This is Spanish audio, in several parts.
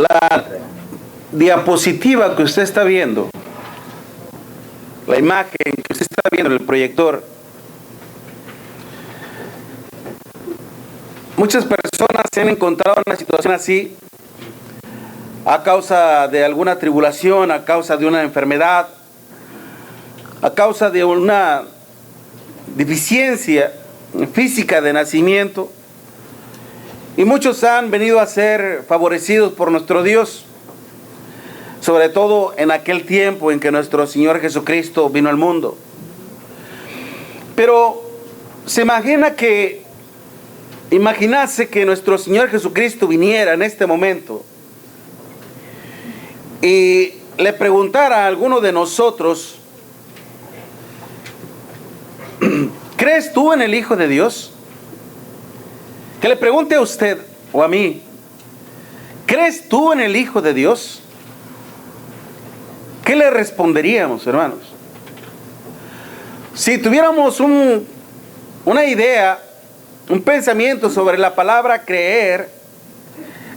La diapositiva que usted está viendo, la imagen que usted está viendo en el proyector, muchas personas se han encontrado en una situación así a causa de alguna tribulación, a causa de una enfermedad, a causa de una deficiencia física de nacimiento. Y muchos han venido a ser favorecidos por nuestro Dios, sobre todo en aquel tiempo en que nuestro Señor Jesucristo vino al mundo. Pero se imaginase que nuestro Señor Jesucristo viniera en este momento y le preguntara a alguno de nosotros: ¿crees tú en el Hijo de Dios? Que le pregunte a usted o a mí: ¿crees tú en el Hijo de Dios? ¿Qué le responderíamos, hermanos? Si tuviéramos una idea, un pensamiento sobre la palabra creer,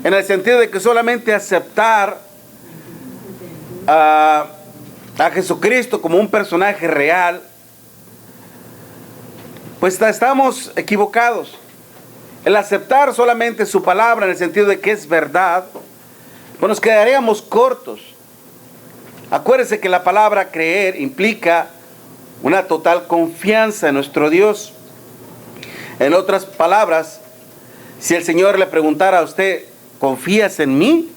en el sentido de que solamente aceptar a Jesucristo como un personaje real, pues estamos equivocados. El aceptar solamente su palabra en el sentido de que es verdad, pues nos quedaríamos cortos. Acuérdese que la palabra creer implica una total confianza en nuestro Dios. En otras palabras, si el Señor le preguntara a usted: ¿confías en mí?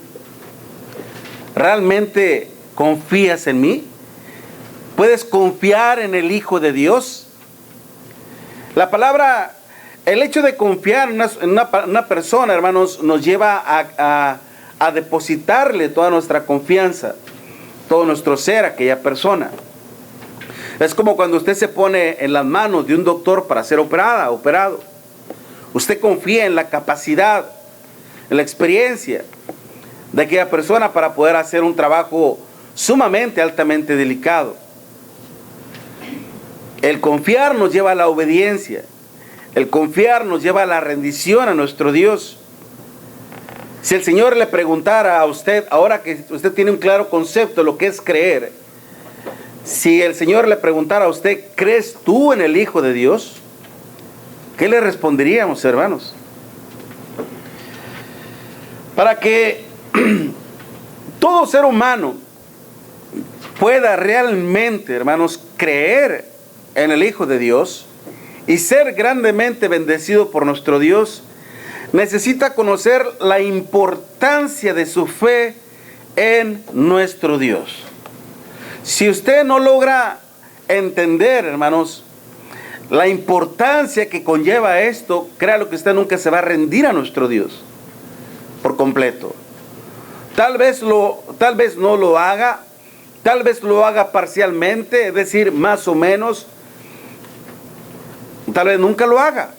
¿Realmente confías en mí? ¿Puedes confiar en el Hijo de Dios? La palabra, el hecho de confiar en una persona, hermanos, nos lleva a depositarle toda nuestra confianza, todo nuestro ser a aquella persona. Es como cuando usted se pone en las manos de un doctor para ser operado. Usted confía en la capacidad, en la experiencia de aquella persona para poder hacer un trabajo sumamente, altamente delicado. El confiar nos lleva a la obediencia. El confiar nos lleva a la rendición a nuestro Dios. Si el Señor le preguntara a usted, ahora que usted tiene un claro concepto de lo que es creer, si el Señor le preguntara a usted: ¿crees tú en el Hijo de Dios? ¿Qué le responderíamos, hermanos? Para que todo ser humano pueda realmente, hermanos, creer en el Hijo de Dios y ser grandemente bendecido por nuestro Dios, necesita conocer la importancia de su fe en nuestro Dios. Si usted no logra entender, hermanos, la importancia que conlleva esto, créalo que usted nunca se va a rendir a nuestro Dios por completo. Tal vez no lo haga, tal vez lo haga parcialmente, es decir, más o menos, tal vez nunca lo haga.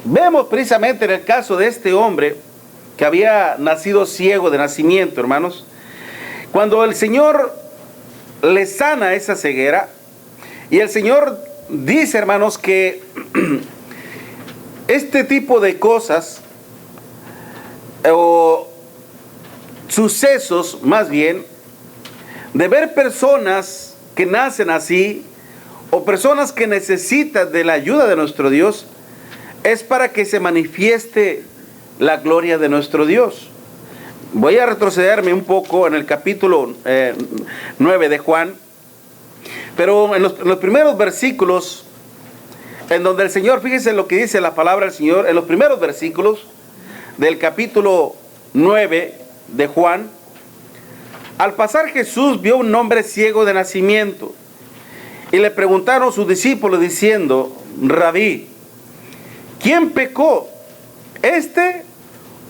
Vemos precisamente en el caso de este hombre que había nacido ciego de nacimiento, hermanos, cuando el Señor le sana esa ceguera, y el Señor dice, hermanos, que este tipo de cosas o sucesos, más bien, de ver personas que nacen así o personas que necesitan de la ayuda de nuestro Dios, es para que se manifieste la gloria de nuestro Dios. Voy a retrocederme un poco en el capítulo 9 de Juan, pero en los primeros versículos, en donde el Señor, fíjense lo que dice la palabra del Señor, en los primeros versículos del capítulo 9 de Juan: al pasar Jesús vio un hombre ciego de nacimiento, y le preguntaron sus discípulos diciendo: Rabí, ¿quién pecó, este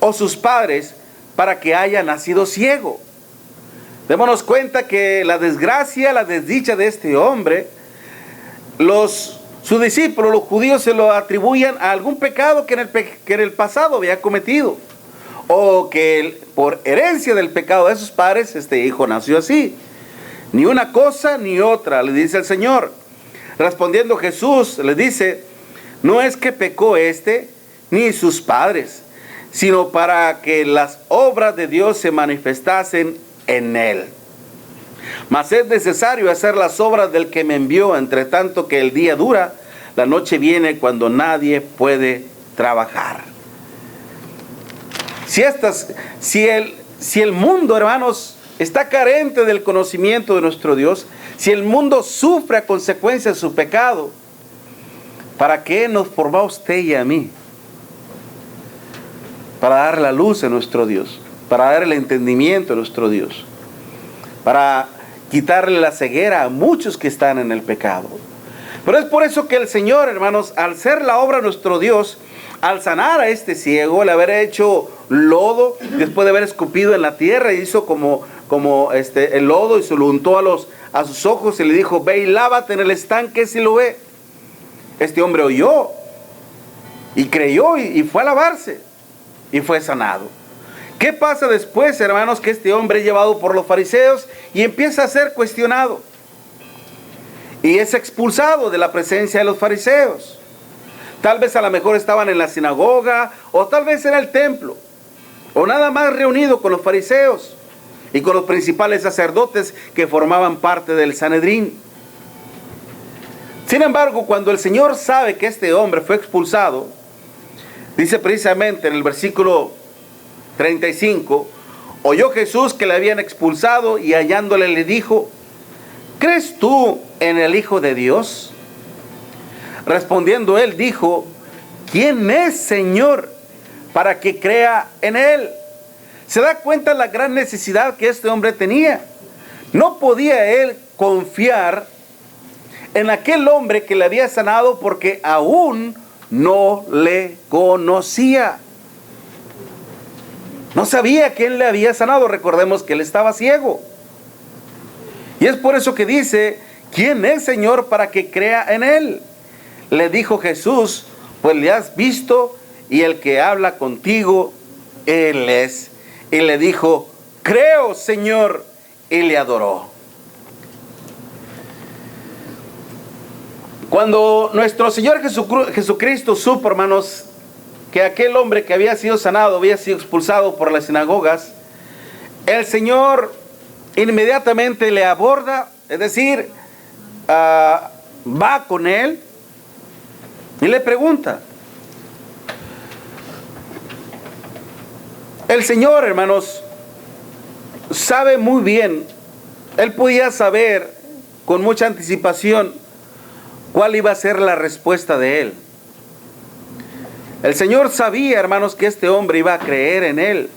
o sus padres, para que haya nacido ciego? Démonos cuenta que la desgracia, la desdicha de este hombre, sus discípulos, los judíos, se lo atribuyen a algún pecado que en el pasado había cometido, o que por herencia del pecado de sus padres, este hijo nació así. Ni una cosa ni otra, le dice el Señor. Respondiendo Jesús, le dice: no es que pecó este ni sus padres, sino para que las obras de Dios se manifestasen en él. Mas es necesario hacer las obras del que me envió, entre tanto que el día dura, la noche viene cuando nadie puede trabajar. Si el mundo, hermanos, está carente del conocimiento de nuestro Dios, si el mundo sufre a consecuencia de su pecado, ¿para qué nos formó a usted y a mí? Para dar la luz a nuestro Dios, para dar el entendimiento a nuestro Dios, para quitarle la ceguera a muchos que están en el pecado. Pero es por eso que el Señor, hermanos, al ser la obra de nuestro Dios, al sanar a este ciego, al haber hecho lodo, después de haber escupido en la tierra, hizo como el lodo y se lo untó a sus ojos y le dijo: ve y lávate en el estanque Siloé. Este hombre oyó y creyó y fue a lavarse y fue sanado. ¿Qué pasa después, hermanos? Que este hombre es llevado por los fariseos y empieza a ser cuestionado. Y es expulsado de la presencia de los fariseos. Tal vez a lo mejor estaban en la sinagoga, o tal vez era el templo, o nada más reunido con los fariseos y con los principales sacerdotes que formaban parte del Sanedrín. Sin embargo, cuando el Señor sabe que este hombre fue expulsado, dice precisamente en el versículo 35, oyó Jesús que le habían expulsado y hallándole le dijo: ¿crees tú en el Hijo de Dios? Respondiendo él dijo: ¿quién es, Señor, para que crea en él? Se da cuenta la gran necesidad que este hombre tenía. No podía él confiar en aquel hombre que le había sanado porque aún no le conocía. No sabía quién le había sanado. Recordemos que él estaba ciego. Y es por eso que dice: ¿quién es, Señor, para que crea en él? Le dijo Jesús: pues le has visto, y el que habla contigo, él es. Y le dijo: creo, Señor, y le adoró. Cuando nuestro Señor Jesucristo supo, hermanos, que aquel hombre que había sido sanado había sido expulsado por las sinagogas, el Señor inmediatamente le aborda, es decir, va con él y le pregunta. El Señor, hermanos, sabe muy bien, él podía saber con mucha anticipación cuál iba a ser la respuesta de él. El Señor sabía, hermanos, que este hombre iba a creer en él.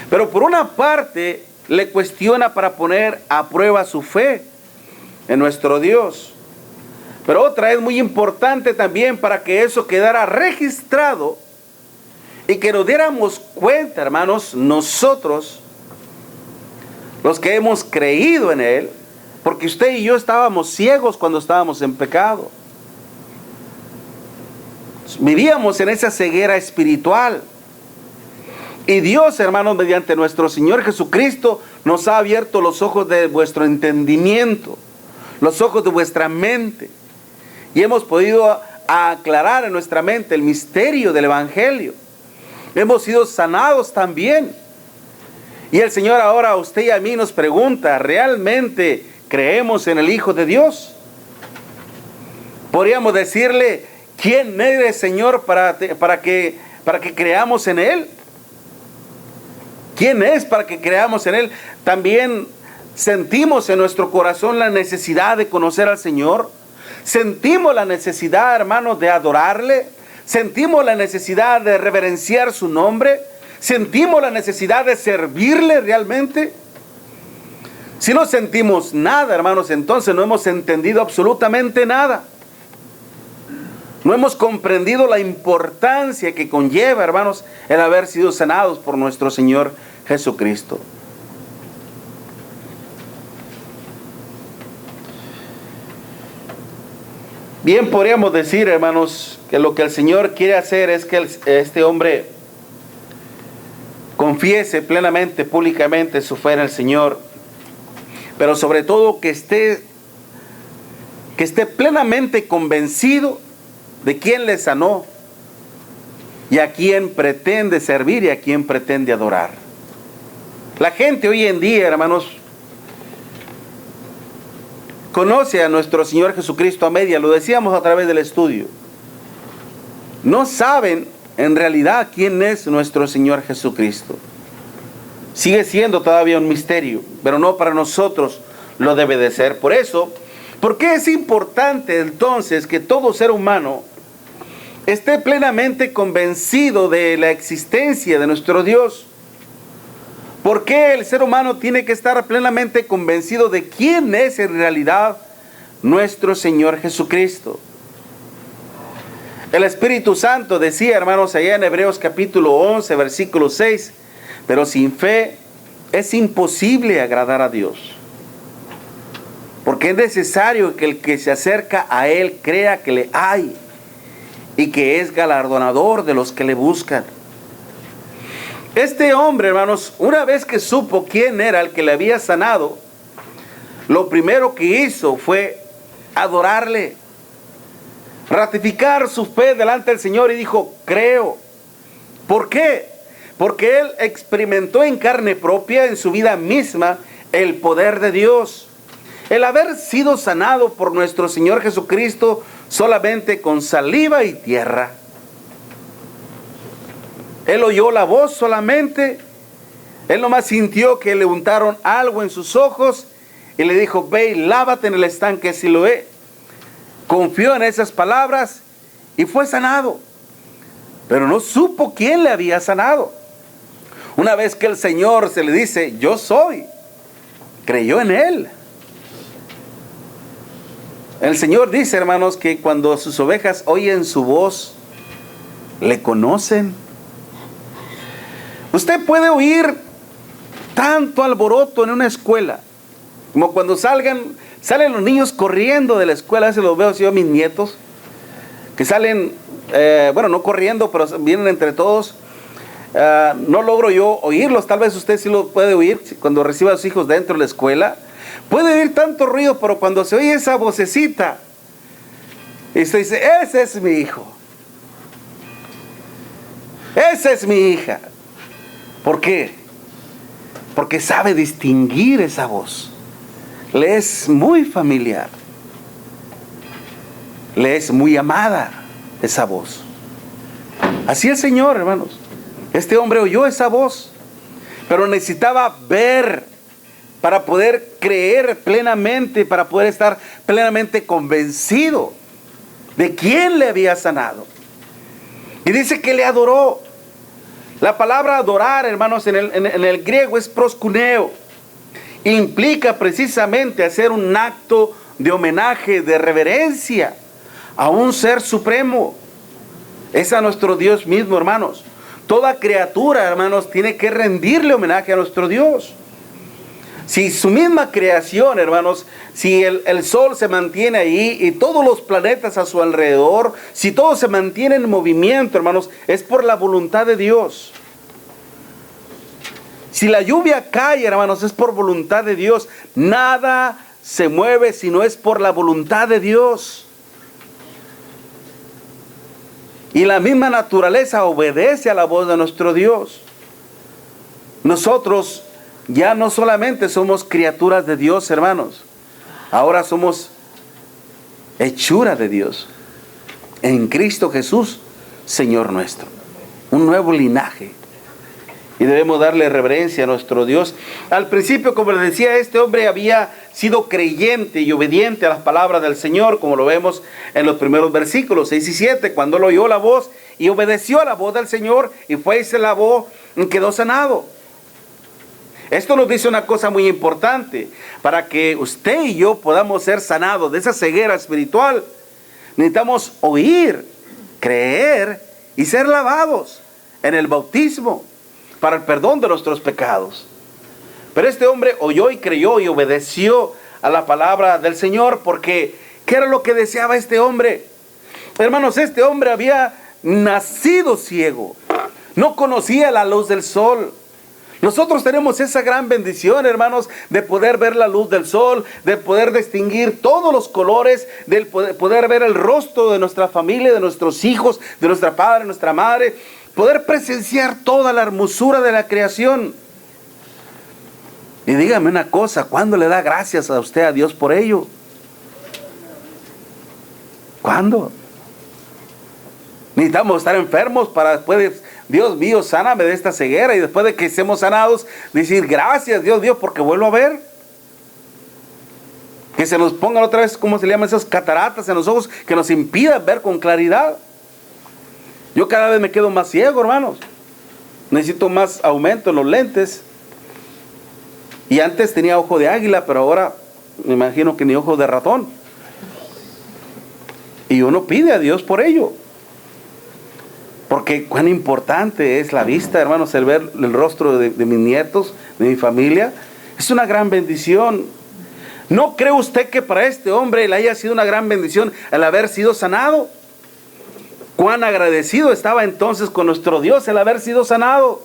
Pero por una parte le cuestiona para poner a prueba su fe en nuestro Dios. Pero otra es muy importante también para que eso quedara registrado y que nos diéramos cuenta, hermanos, nosotros, los que hemos creído en él, porque usted y yo estábamos ciegos cuando estábamos en pecado. Vivíamos en esa ceguera espiritual. Y Dios, hermanos, mediante nuestro Señor Jesucristo, nos ha abierto los ojos de vuestro entendimiento, los ojos de vuestra mente. Y hemos podido aclarar en nuestra mente el misterio del Evangelio. Hemos sido sanados también. Y el Señor ahora a usted y a mí nos pregunta: ¿realmente creemos en el Hijo de Dios? Podríamos decirle: ¿quién eres, Señor, para que creamos en él? ¿Quién es para que creamos en él? También sentimos en nuestro corazón la necesidad de conocer al Señor. Sentimos la necesidad, hermanos, de adorarle. Sentimos la necesidad de reverenciar su nombre. Sentimos la necesidad de servirle realmente. Si no sentimos nada, hermanos, entonces no hemos entendido absolutamente nada. No hemos comprendido la importancia que conlleva, hermanos, el haber sido sanados por nuestro Señor Jesucristo. Bien, podríamos decir, hermanos, que lo que el Señor quiere hacer es que este hombre confiese plenamente, públicamente su fe en el Señor, pero sobre todo que esté plenamente convencido de quién le sanó y a quién pretende servir y a quién pretende adorar. La gente hoy en día, hermanos, conoce a nuestro Señor Jesucristo a media, lo decíamos a través del estudio. No saben en realidad quién es nuestro Señor Jesucristo. Sigue siendo todavía un misterio, pero no para nosotros lo debe de ser. Por eso, ¿por qué es importante entonces que todo ser humano esté plenamente convencido de la existencia de nuestro Dios? ¿Por qué el ser humano tiene que estar plenamente convencido de quién es en realidad nuestro Señor Jesucristo? El Espíritu Santo decía, hermanos, allá en Hebreos capítulo 11, versículo 6, pero sin fe es imposible agradar a Dios. Porque es necesario que el que se acerca a Él crea que le hay y que es galardonador de los que le buscan. Este hombre, hermanos, una vez que supo quién era el que le había sanado, lo primero que hizo fue adorarle, ratificar su fe delante del Señor y dijo, creo. ¿Por qué? Porque él experimentó en carne propia, en su vida misma, el poder de Dios. El haber sido sanado por nuestro Señor Jesucristo solamente con saliva y tierra. Él oyó la voz solamente, él nomás sintió que le untaron algo en sus ojos y le dijo, ve y lávate en el estanque Siloé. Confió en esas palabras y fue sanado, pero no supo quién le había sanado. Una vez que el Señor se le dice, yo soy, creyó en Él. El Señor dice, hermanos, que cuando sus ovejas oyen su voz, le conocen. Usted puede oír tanto alboroto en una escuela, como cuando salen los niños corriendo de la escuela. A veces los veo yo a mis nietos, que salen, no corriendo, pero vienen entre todos. No logro yo oírlos, tal vez usted sí lo puede oír cuando reciba a sus hijos dentro de la escuela. Puede oír tanto ruido, pero cuando se oye esa vocecita, y usted dice, ese es mi hijo, esa es mi hija. ¿Por qué? Porque sabe distinguir esa voz. Le es muy familiar. Le es muy amada esa voz. Así el Señor, hermanos. Este hombre oyó esa voz, pero necesitaba ver para poder creer plenamente, para poder estar plenamente convencido de quién le había sanado. Y dice que le adoró. La palabra adorar, hermanos, en el griego es proskuneo. Implica precisamente hacer un acto de homenaje, de reverencia a un ser supremo. Es a nuestro Dios mismo, hermanos. Toda criatura, hermanos, tiene que rendirle homenaje a nuestro Dios. Si su misma creación, hermanos, si el sol se mantiene ahí y todos los planetas a su alrededor, si todo se mantiene en movimiento, hermanos, es por la voluntad de Dios. Si la lluvia cae, hermanos, es por voluntad de Dios. Nada se mueve si no es por la voluntad de Dios. Y la misma naturaleza obedece a la voz de nuestro Dios. Nosotros ya no solamente somos criaturas de Dios, hermanos. Ahora somos hechura de Dios. En Cristo Jesús, Señor nuestro. Un nuevo linaje. Y debemos darle reverencia a nuestro Dios. Al principio, como les decía, este hombre había sido creyente y obediente a las palabras del Señor, como lo vemos en los primeros versículos 6 y 7, cuando él oyó la voz y obedeció a la voz del Señor y fue y se lavó y quedó sanado. Esto nos dice una cosa muy importante. Para que usted y yo podamos ser sanados de esa ceguera espiritual, necesitamos oír, creer y ser lavados en el bautismo para el perdón de nuestros pecados. Pero este hombre oyó y creyó y obedeció a la palabra del Señor, porque ¿qué era lo que deseaba este hombre? Hermanos, este hombre había nacido ciego, no conocía la luz del sol. Nosotros tenemos esa gran bendición, hermanos, de poder ver la luz del sol, de poder distinguir todos los colores, de poder ver el rostro de nuestra familia, de nuestros hijos, de nuestra padre, nuestra madre. poder presenciar toda la hermosura de la creación. Y dígame una cosa, ¿cuándo le da gracias a usted a Dios por ello? ¿Cuándo? Necesitamos estar enfermos para después, Dios mío, sáname de esta ceguera, y después de que estemos sanados, decir gracias Dios mío porque vuelvo a ver. Que se nos pongan otra vez, ¿cómo se llaman esas cataratas en los ojos? Que nos impidan ver con claridad. Yo cada vez me quedo más ciego, hermanos. Necesito más aumento en los lentes. Y antes tenía ojo de águila, pero ahora me imagino que ni ojo de ratón. Y uno pide a Dios por ello. Porque cuán importante es la vista, hermanos, el ver el rostro de mis nietos, de mi familia. Es una gran bendición. ¿No cree usted que para este hombre le haya sido una gran bendición el haber sido sanado? Cuán agradecido estaba entonces con nuestro Dios el haber sido sanado.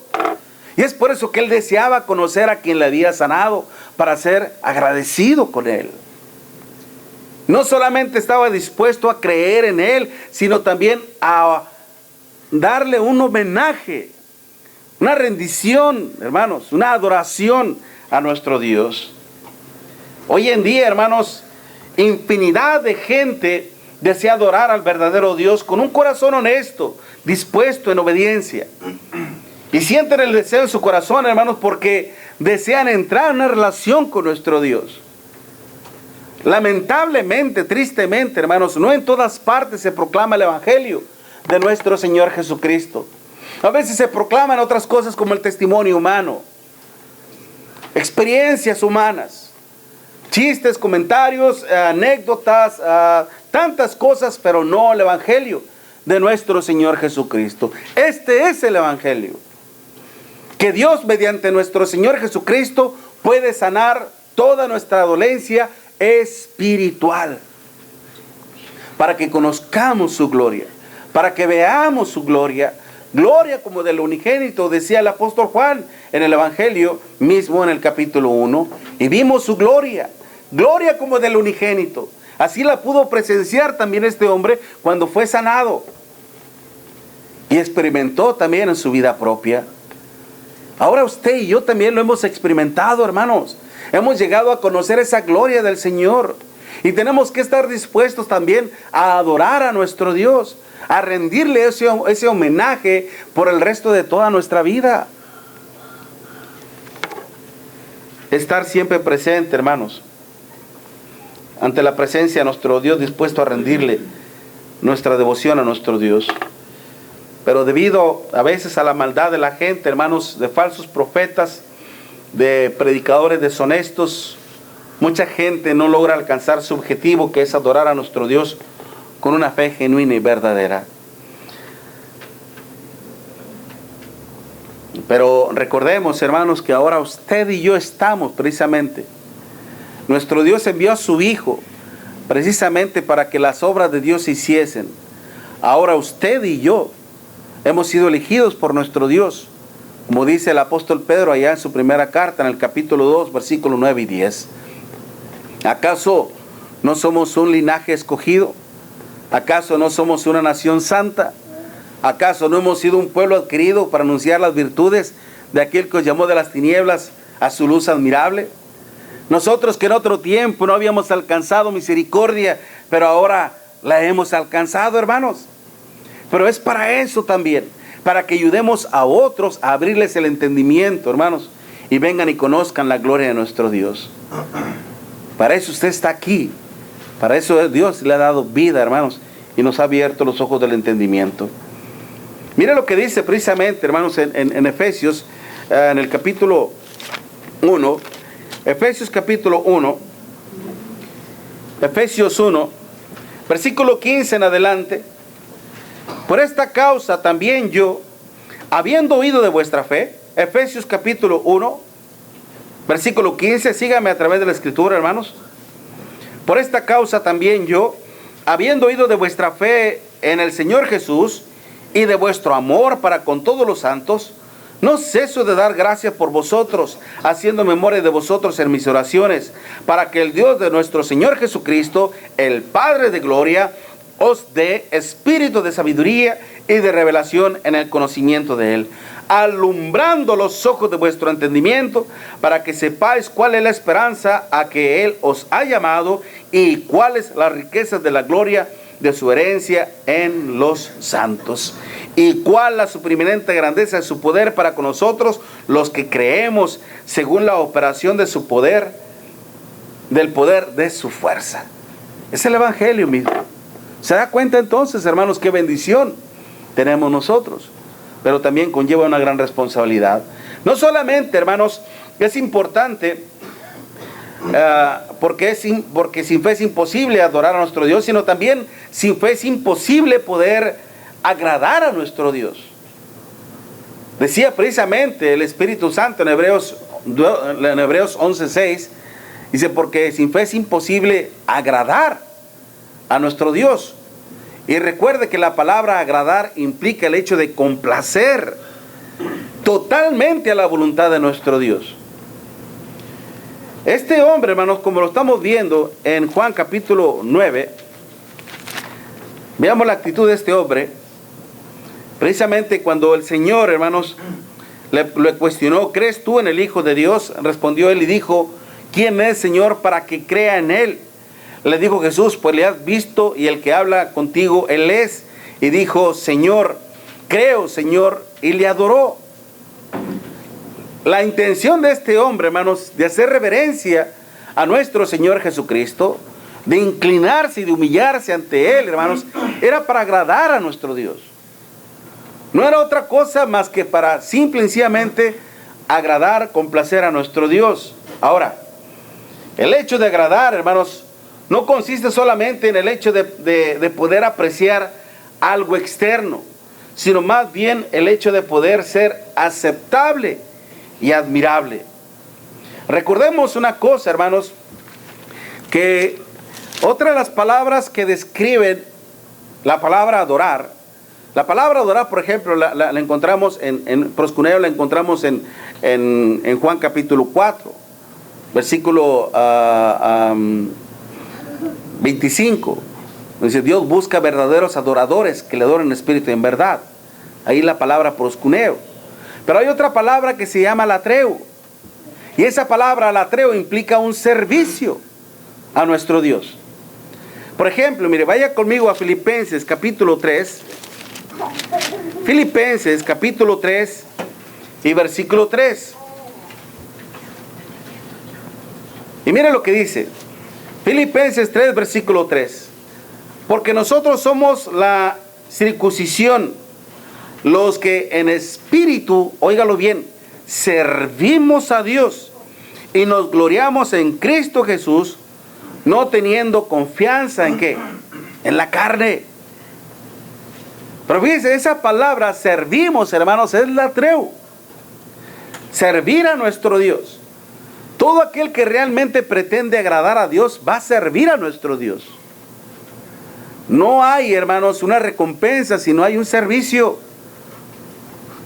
Y es por eso que él deseaba conocer a quien le había sanado, para ser agradecido con él. No solamente estaba dispuesto a creer en él, sino también a darle un homenaje, una rendición, hermanos, una adoración a nuestro Dios. Hoy en día, hermanos, infinidad de gente desea adorar al verdadero Dios con un corazón honesto, dispuesto en obediencia. Y sienten el deseo en su corazón, hermanos, porque desean entrar en una relación con nuestro Dios. Lamentablemente, tristemente, hermanos, no en todas partes se proclama el Evangelio de nuestro Señor Jesucristo. A veces se proclaman otras cosas como el testimonio humano, experiencias humanas, chistes, comentarios, anécdotas, tantas cosas, pero no el Evangelio de nuestro Señor Jesucristo. Este es el Evangelio. Que Dios mediante nuestro Señor Jesucristo puede sanar toda nuestra dolencia espiritual. Para que conozcamos su gloria, para que veamos su gloria. Gloria como del unigénito, decía el apóstol Juan en el Evangelio mismo en el capítulo 1. Y vimos su gloria, gloria como del unigénito. Así la pudo presenciar también este hombre cuando fue sanado. Y experimentó también en su vida propia. Ahora usted y yo también lo hemos experimentado, hermanos. Hemos llegado a conocer esa gloria del Señor. Y tenemos que estar dispuestos también a adorar a nuestro Dios, a rendirle ese homenaje por el resto de toda nuestra vida. Estar siempre presente, hermanos, ante la presencia de nuestro Dios, dispuesto a rendirle nuestra devoción a nuestro Dios. Pero debido a veces a la maldad de la gente, hermanos, de falsos profetas, de predicadores deshonestos, mucha gente no logra alcanzar su objetivo, que es adorar a nuestro Dios con una fe genuina y verdadera. Pero recordemos, hermanos, que ahora usted y yo estamos precisamente. Nuestro Dios envió a su Hijo precisamente para que las obras de Dios se hiciesen. Ahora usted y yo hemos sido elegidos por nuestro Dios, como dice el apóstol Pedro allá en su primera carta, en el capítulo 2, versículos 9 y 10. ¿Acaso no somos un linaje escogido? ¿Acaso no somos una nación santa? ¿Acaso no hemos sido un pueblo adquirido para anunciar las virtudes de aquel que os llamó de las tinieblas a su luz admirable? Nosotros que en otro tiempo no habíamos alcanzado misericordia, pero ahora la hemos alcanzado, hermanos. Pero es para eso también, para que ayudemos a otros a abrirles el entendimiento, hermanos, y vengan y conozcan la gloria de nuestro Dios. Para eso usted está aquí. Para eso Dios le ha dado vida, hermanos, y nos ha abierto los ojos del entendimiento. Mire lo que dice precisamente, hermanos, en Efesios, en el capítulo 1, Efesios capítulo 1, Efesios 1, versículo 15 en adelante. Por esta causa también yo, habiendo oído de vuestra fe, Efesios capítulo 1, versículo 15, sígame a través de la escritura, hermanos. Por esta causa también yo, habiendo oído de vuestra fe en el Señor Jesús y de vuestro amor para con todos los santos, no ceso de dar gracias por vosotros, haciendo memoria de vosotros en mis oraciones, para que el Dios de nuestro Señor Jesucristo, el Padre de gloria, os dé espíritu de sabiduría y de revelación en el conocimiento de Él, alumbrando los ojos de vuestro entendimiento, para que sepáis cuál es la esperanza a que Él os ha llamado y cuáles las riquezas de la gloria de su herencia en los santos, y cuál la supreminente grandeza de su poder para con nosotros los que creemos, según la operación de su poder, del poder de su fuerza. Es el Evangelio mismo. ¿Se da cuenta entonces, hermanos, qué bendición tenemos nosotros? Pero también conlleva una gran responsabilidad. No solamente, hermanos, es importante porque sin fe es imposible adorar a nuestro Dios, sino también sin fe es imposible poder agradar a nuestro Dios. Decía precisamente el Espíritu Santo en Hebreos 11:6, dice, porque sin fe es imposible agradar a nuestro Dios. Y recuerde que la palabra agradar implica el hecho de complacer totalmente a la voluntad de nuestro Dios. Este hombre, hermanos, como lo estamos viendo en Juan capítulo 9, veamos la actitud de este hombre. Precisamente cuando el Señor, hermanos, le cuestionó, ¿crees tú en el Hijo de Dios? Respondió él y dijo, ¿quién es, Señor, para que crea en él? Le dijo Jesús, pues le has visto y el que habla contigo, él es. Y dijo, Señor, creo, Señor, y le adoró. La intención de este hombre, hermanos, de hacer reverencia a nuestro Señor Jesucristo, de inclinarse y de humillarse ante Él, hermanos, era para agradar a nuestro Dios. No era otra cosa más que para simple y sencillamente agradar, complacer a nuestro Dios. Ahora, el hecho de agradar, hermanos, no consiste solamente en el hecho de poder apreciar algo externo, sino más bien el hecho de poder ser aceptable y admirable. Recordemos una cosa, hermanos, que otra de las palabras que describen la palabra adorar, por ejemplo, la encontramos en proscuneo, la encontramos en Juan capítulo 4, versículo 25. Dice, Dios busca verdaderos adoradores que le adoren en espíritu y en verdad. Ahí la palabra proscuneo. Pero hay otra palabra que se llama latreo. Y esa palabra latreo implica un servicio a nuestro Dios. Por ejemplo, mire, vaya conmigo a Filipenses capítulo 3. Filipenses capítulo 3 y versículo 3. Y mire lo que dice. Filipenses 3, versículo 3. Porque nosotros somos la circuncisión, los que en espíritu, óigalo bien, servimos a Dios y nos gloriamos en Cristo Jesús, no teniendo confianza en ¿qué? En la carne. Pero fíjense, esa palabra servimos, hermanos, es latreo. Servir a nuestro Dios. Todo aquel que realmente pretende agradar a Dios va a servir a nuestro Dios. No hay, hermanos, una recompensa si no hay un servicio.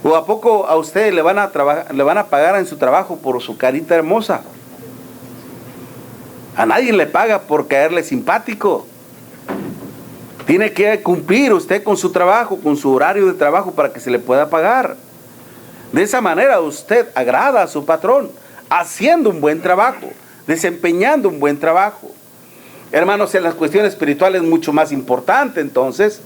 ¿O a poco a usted le van a pagar en su trabajo por su carita hermosa? A nadie le paga por caerle simpático. Tiene que cumplir usted con su trabajo, con su horario de trabajo para que se le pueda pagar. De esa manera usted agrada a su patrón, haciendo un buen trabajo, desempeñando un buen trabajo. Hermanos, en las cuestiones espirituales es mucho más importante entonces.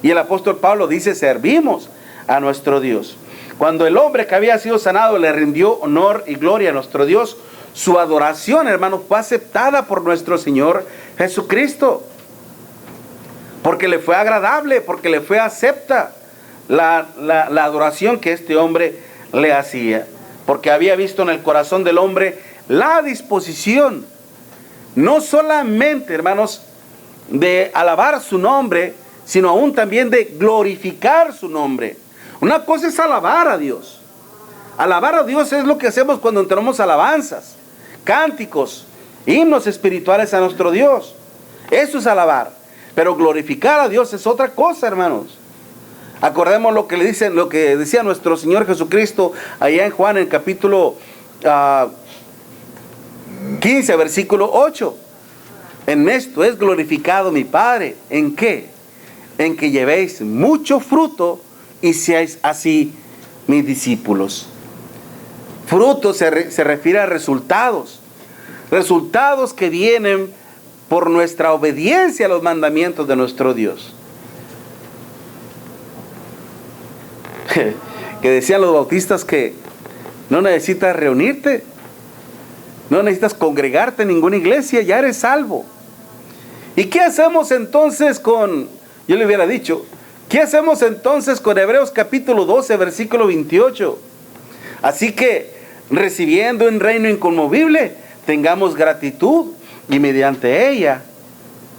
Y el apóstol Pablo dice, servimos a nuestro Dios. Cuando el hombre que había sido sanado le rindió honor y gloria a nuestro Dios, su adoración, hermanos, fue aceptada por nuestro Señor Jesucristo. Porque le fue agradable, porque le fue acepta la adoración que este hombre le hacía. Porque había visto en el corazón del hombre la disposición, no solamente, hermanos, de alabar su nombre, sino aún también de glorificar su nombre. Una cosa es alabar a Dios. Alabar a Dios es lo que hacemos cuando entonamos alabanzas, cánticos, himnos espirituales a nuestro Dios. Eso es alabar. Pero glorificar a Dios es otra cosa, hermanos. Acordemos lo que decía nuestro Señor Jesucristo allá en Juan, en el capítulo 15, versículo 8. En esto es glorificado mi Padre. ¿En qué? en que llevéis mucho fruto y seáis así mis discípulos. Fruto se refiere a resultados. Resultados que vienen por nuestra obediencia a los mandamientos de nuestro Dios. Que decían los bautistas que no necesitas reunirte, no necesitas congregarte en ninguna iglesia, ya eres salvo. ¿Y qué hacemos entonces con, yo le hubiera dicho, qué hacemos entonces con Hebreos capítulo 12, versículo 28? Así que, recibiendo un reino inconmovible, tengamos gratitud y mediante ella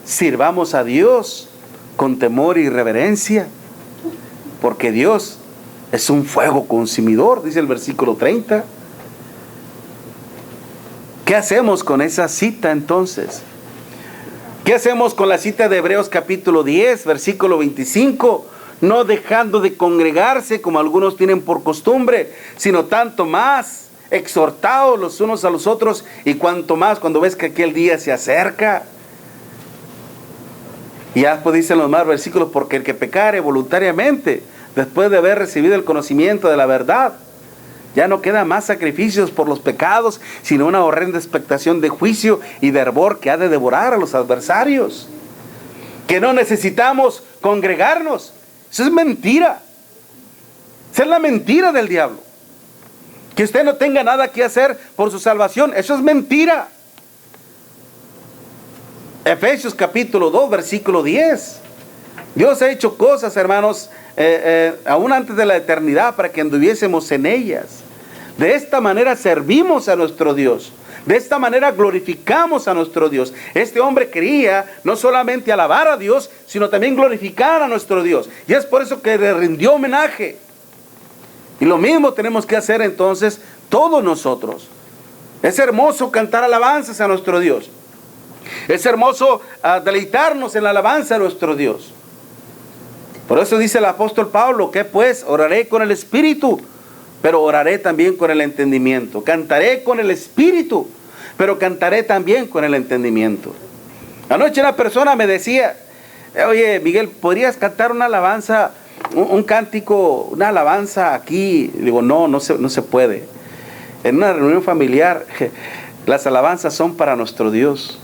sirvamos a Dios con temor y reverencia, porque Dios es un fuego consumidor, dice el versículo 30. ¿Qué hacemos con esa cita entonces? ¿Qué hacemos con la cita de Hebreos capítulo 10, versículo 25? No dejando de congregarse como algunos tienen por costumbre, sino tanto más exhortados los unos a los otros, y cuanto más cuando ves que aquel día se acerca. Y ya después dicen los más versículos, porque el que pecare voluntariamente, después de haber recibido el conocimiento de la verdad, ya no queda más sacrificios por los pecados, sino una horrenda expectación de juicio y de hervor que ha de devorar a los adversarios. Que no necesitamos congregarnos. Eso es mentira. Esa es la mentira del diablo. Que usted no tenga nada que hacer por su salvación, eso es mentira. Efesios capítulo 2, versículo 10. Dios ha hecho cosas, hermanos, aún antes de la eternidad, para que anduviésemos en ellas. De esta manera servimos a nuestro Dios. De esta manera glorificamos a nuestro Dios. Este hombre quería no solamente alabar a Dios, sino también glorificar a nuestro Dios. Y es por eso que le rindió homenaje. Y lo mismo tenemos que hacer entonces todos nosotros. Es hermoso cantar alabanzas a nuestro Dios. Es hermoso deleitarnos en la alabanza a nuestro Dios. Por eso dice el apóstol Pablo, que pues oraré con el espíritu, pero oraré también con el entendimiento. Cantaré con el espíritu, pero cantaré también con el entendimiento. Anoche una persona me decía, oye Miguel, ¿podrías cantar una alabanza, un cántico, una alabanza aquí? Le digo, no se puede. En una reunión familiar, las alabanzas son para nuestro Dios.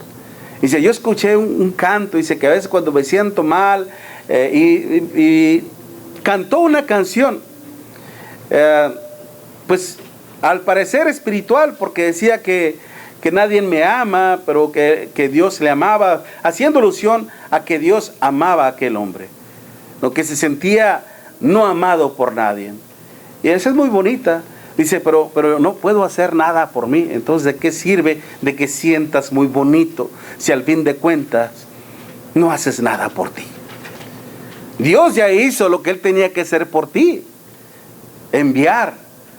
Dice, yo escuché un canto, dice que a veces cuando me siento mal, y cantó una canción, pues al parecer espiritual, porque decía que nadie me ama, pero que Dios le amaba, haciendo alusión a que Dios amaba a aquel hombre, lo que se sentía no amado por nadie. Y esa es muy bonita. Dice, pero no puedo hacer nada por mí. Entonces, ¿de qué sirve de que sientas muy bonito si al fin de cuentas no haces nada por ti? Dios ya hizo lo que Él tenía que hacer por ti. Enviar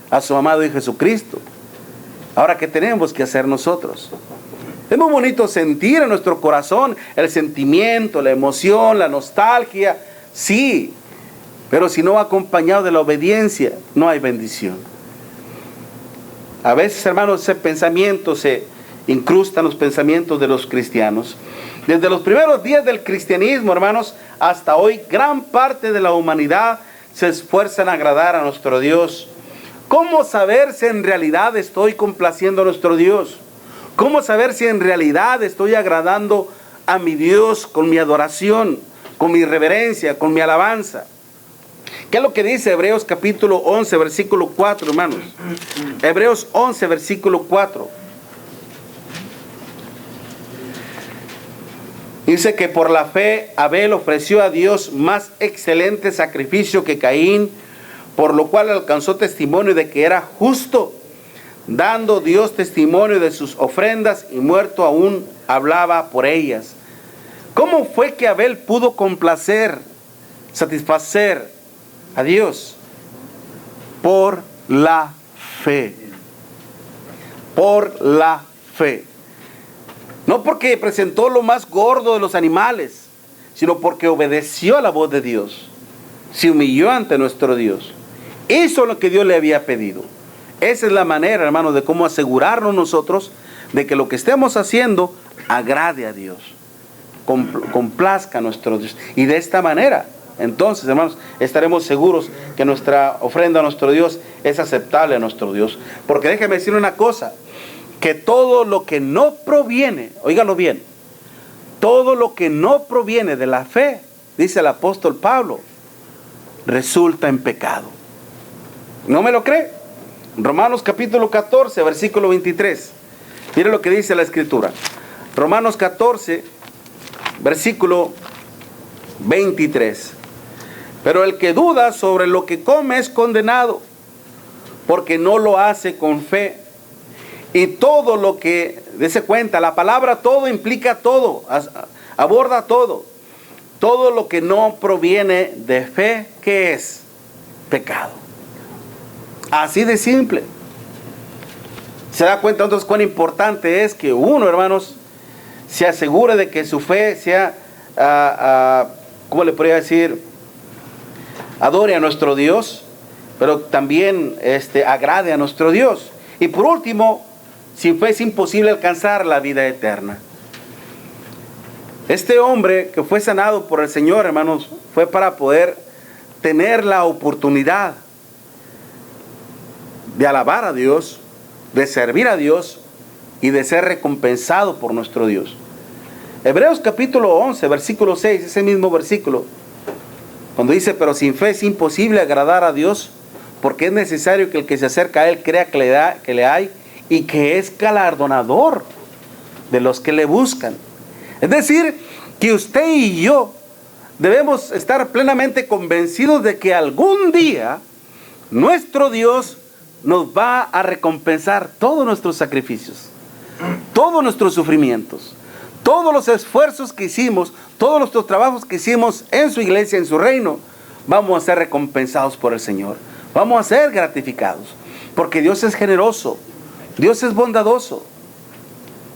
a su amado Hijo Jesucristo. Ahora, ¿qué tenemos que hacer nosotros? Es muy bonito sentir en nuestro corazón el sentimiento, la emoción, la nostalgia. Sí, pero si no va acompañado de la obediencia, no hay bendición. A veces, hermanos, ese pensamiento se incrusta en los pensamientos de los cristianos. Desde los primeros días del cristianismo, hermanos, hasta hoy, gran parte de la humanidad se esfuerza en agradar a nuestro Dios. ¿Cómo saber si en realidad estoy complaciendo a nuestro Dios? ¿Cómo saber si en realidad estoy agradando a mi Dios con mi adoración, con mi reverencia, con mi alabanza? ¿Qué es lo que dice Hebreos capítulo 11, versículo 4, hermanos? Hebreos 11, versículo 4. Dice que por la fe Abel ofreció a Dios más excelente sacrificio que Caín, por lo cual alcanzó testimonio de que era justo, dando Dios testimonio de sus ofrendas, y muerto aún hablaba por ellas. ¿Cómo fue que Abel pudo complacer, satisfacer a Dios? Por la fe. Por la fe. No porque presentó lo más gordo de los animales, sino porque obedeció a la voz de Dios. Se humilló ante nuestro Dios. Hizo lo que Dios le había pedido. Esa es la manera, hermanos, de cómo asegurarnos nosotros de que lo que estemos haciendo agrade a Dios. complazca a nuestro Dios. Y de esta manera, entonces, hermanos, estaremos seguros que nuestra ofrenda a nuestro Dios es aceptable a nuestro Dios. Porque déjeme decir una cosa, que todo lo que no proviene, óigalo bien, todo lo que no proviene de la fe, dice el apóstol Pablo, resulta en pecado. ¿No me lo cree? Romanos capítulo 14, versículo 23. Mire lo que dice la Escritura. Romanos 14, versículo 23. Pero el que duda sobre lo que come es condenado, porque no lo hace con fe. Y todo lo que, dése cuenta, la palabra todo implica todo, aborda todo. Todo lo que no proviene de fe, ¿qué es? Pecado. Así de simple. Se da cuenta entonces cuán importante es que uno, hermanos, se asegure de que su fe sea, ¿cómo le podría decir? Adore a nuestro Dios, pero también agrade a nuestro Dios. Y por último, sin fe es imposible alcanzar la vida eterna. Este hombre que fue sanado por el Señor, hermanos, fue para poder tener la oportunidad de alabar a Dios, de servir a Dios y de ser recompensado por nuestro Dios. Hebreos capítulo 11, versículo 6, ese mismo versículo, cuando dice, pero sin fe es imposible agradar a Dios, porque es necesario que el que se acerca a Él crea que le hay y que es galardonador de los que le buscan. Es decir, que usted y yo debemos estar plenamente convencidos de que algún día nuestro Dios nos va a recompensar todos nuestros sacrificios, todos nuestros sufrimientos, todos los esfuerzos que hicimos, todos nuestros trabajos que hicimos en su iglesia, en su reino. Vamos a ser recompensados por el Señor. Vamos a ser gratificados, porque Dios es generoso, Dios es bondadoso.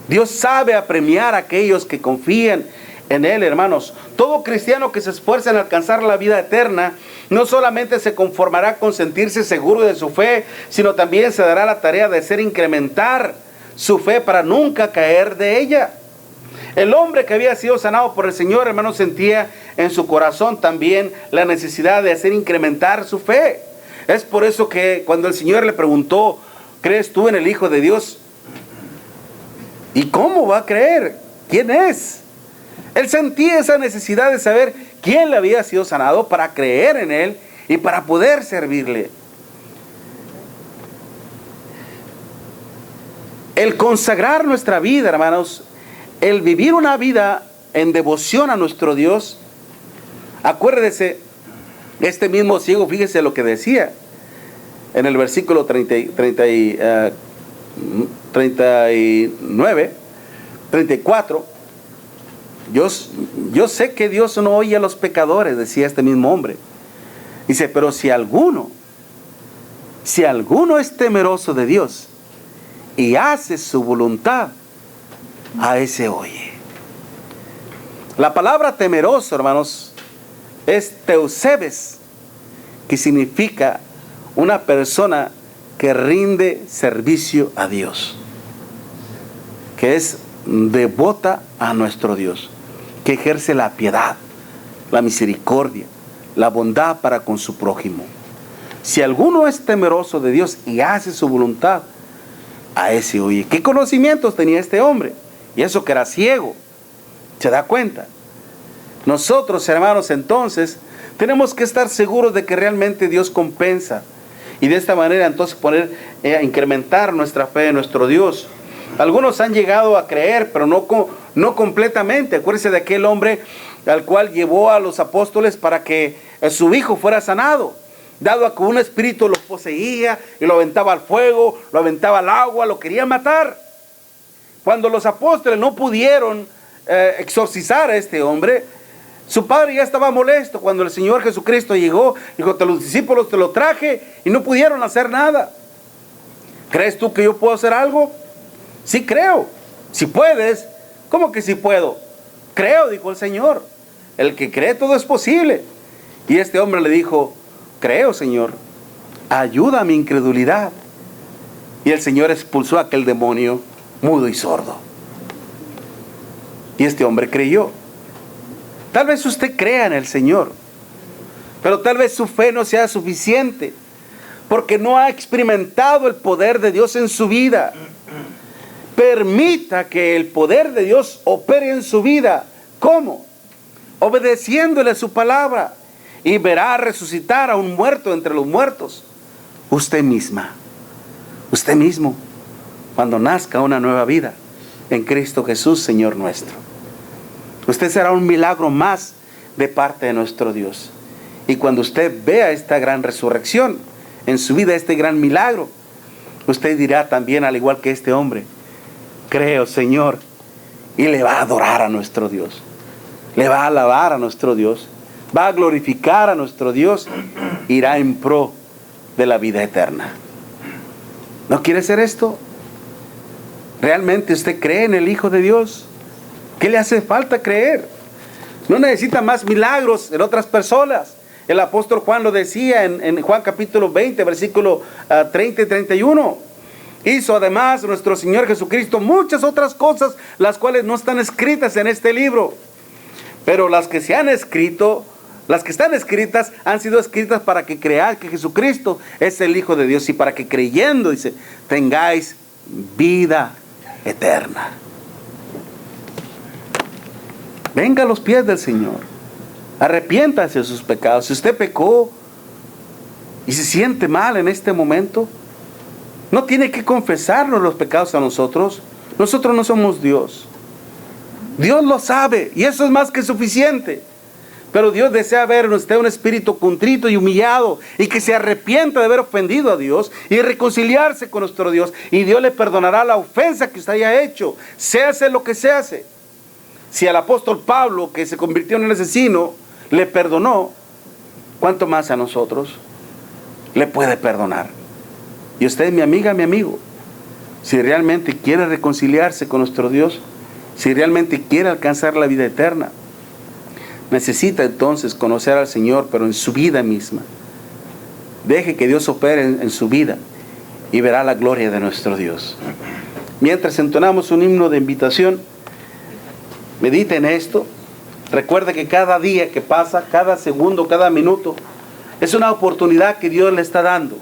Dios sabe apremiar a aquellos que confían en Él, hermanos. Todo cristiano que se esfuerza en alcanzar la vida eterna, no solamente se conformará con sentirse seguro de su fe, sino también se dará la tarea de hacer incrementar su fe para nunca caer de ella. El hombre que había sido sanado por el Señor, hermanos, sentía en su corazón también la necesidad de hacer incrementar su fe. Es por eso que cuando el Señor le preguntó, ¿crees tú en el Hijo de Dios? ¿Y cómo va a creer? ¿Quién es? Él sentía esa necesidad de saber quién le había sido sanado para creer en Él y para poder servirle. El consagrar nuestra vida, hermanos, el vivir una vida en devoción a nuestro Dios. Acuérdese, este mismo ciego, fíjese lo que decía en el versículo 39, 34. Yo sé que Dios no oye a los pecadores, decía este mismo hombre. Dice, pero si alguno es temeroso de Dios y hace su voluntad, a ese oye. La palabra temeroso, hermanos, es teusebes, que significa una persona que rinde servicio a Dios, que es devota a nuestro Dios, que ejerce la piedad, la misericordia, la bondad para con su prójimo. Si alguno es temeroso de Dios y hace su voluntad, a ese oye. ¿Qué conocimientos tenía este hombre? Y eso que era ciego. ¿Se da cuenta? Nosotros, hermanos, entonces tenemos que estar seguros de que realmente Dios compensa, y de esta manera entonces incrementar nuestra fe en nuestro Dios. Algunos han llegado a creer, pero no completamente. Acuérdense de aquel hombre al cual llevó a los apóstoles para que su hijo fuera sanado, dado a que un espíritu lo poseía y lo aventaba al fuego, lo aventaba al agua, lo quería matar. Cuando los apóstoles no pudieron exorcizar a este hombre, su padre ya estaba molesto. Cuando el Señor Jesucristo llegó, dijo, a los discípulos te lo traje y no pudieron hacer nada. ¿Crees tú que yo puedo hacer algo? Sí creo. Si puedes. ¿Cómo que sí puedo? Creo, dijo el Señor. El que cree todo es posible. Y este hombre le dijo, creo, Señor, ayuda a mi incredulidad. Y el Señor expulsó a aquel demonio mudo y sordo. Y este hombre creyó. Tal vez usted crea en el Señor, pero tal vez su fe no sea suficiente, porque no ha experimentado el poder de Dios en su vida. Permita que el poder de Dios opere en su vida. ¿Cómo? Obedeciéndole su palabra, y verá resucitar a un muerto entre los muertos. Usted misma, usted mismo, cuando nazca una nueva vida en Cristo Jesús, Señor nuestro. Usted será un milagro más de parte de nuestro Dios. Y cuando usted vea esta gran resurrección en su vida, este gran milagro, usted dirá también, al igual que este hombre: creo, Señor, y le va a adorar a nuestro Dios, le va a alabar a nuestro Dios, va a glorificar a nuestro Dios, irá en pro de la vida eterna. ¿No quiere ser esto? ¿Realmente usted cree en el Hijo de Dios? ¿Qué le hace falta creer? No necesita más milagros en otras personas. El apóstol Juan lo decía en Juan capítulo 20, versículo 30 y 31. Hizo además nuestro Señor Jesucristo muchas otras cosas, las cuales no están escritas en este libro. Pero las que se han escrito, las que están escritas, han sido escritas para que creáis que Jesucristo es el Hijo de Dios, y para que creyendo, dice, tengáis vida eterna. Venga a los pies del Señor, arrepiéntase de sus pecados. Si usted pecó y se siente mal en este momento, no tiene que confesarnos los pecados a nosotros. Nosotros no somos Dios. Dios lo sabe, y eso es más que suficiente. Pero Dios desea ver en usted un espíritu contrito y humillado, y que se arrepienta de haber ofendido a Dios y reconciliarse con nuestro Dios. Y Dios le perdonará la ofensa que usted haya hecho, se hace lo que se hace. Si al apóstol Pablo, que se convirtió en un asesino, le perdonó, ¿cuánto más a nosotros le puede perdonar? Y usted, mi amiga, mi amigo, si realmente quiere reconciliarse con nuestro Dios, si realmente quiere alcanzar la vida eterna, necesita entonces conocer al Señor, pero en su vida misma. Deje que Dios opere en su vida, y verá la gloria de nuestro Dios. Mientras entonamos un himno de invitación, medite en esto. Recuerde que cada día que pasa, cada segundo, cada minuto, es una oportunidad que Dios le está dando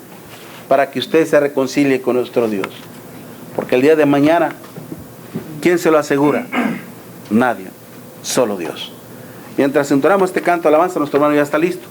para que usted se reconcilie con nuestro Dios. Porque el día de mañana, ¿quién se lo asegura? Nadie, solo Dios. Mientras entonamos este canto de alabanza, nuestro hermano ya está listo.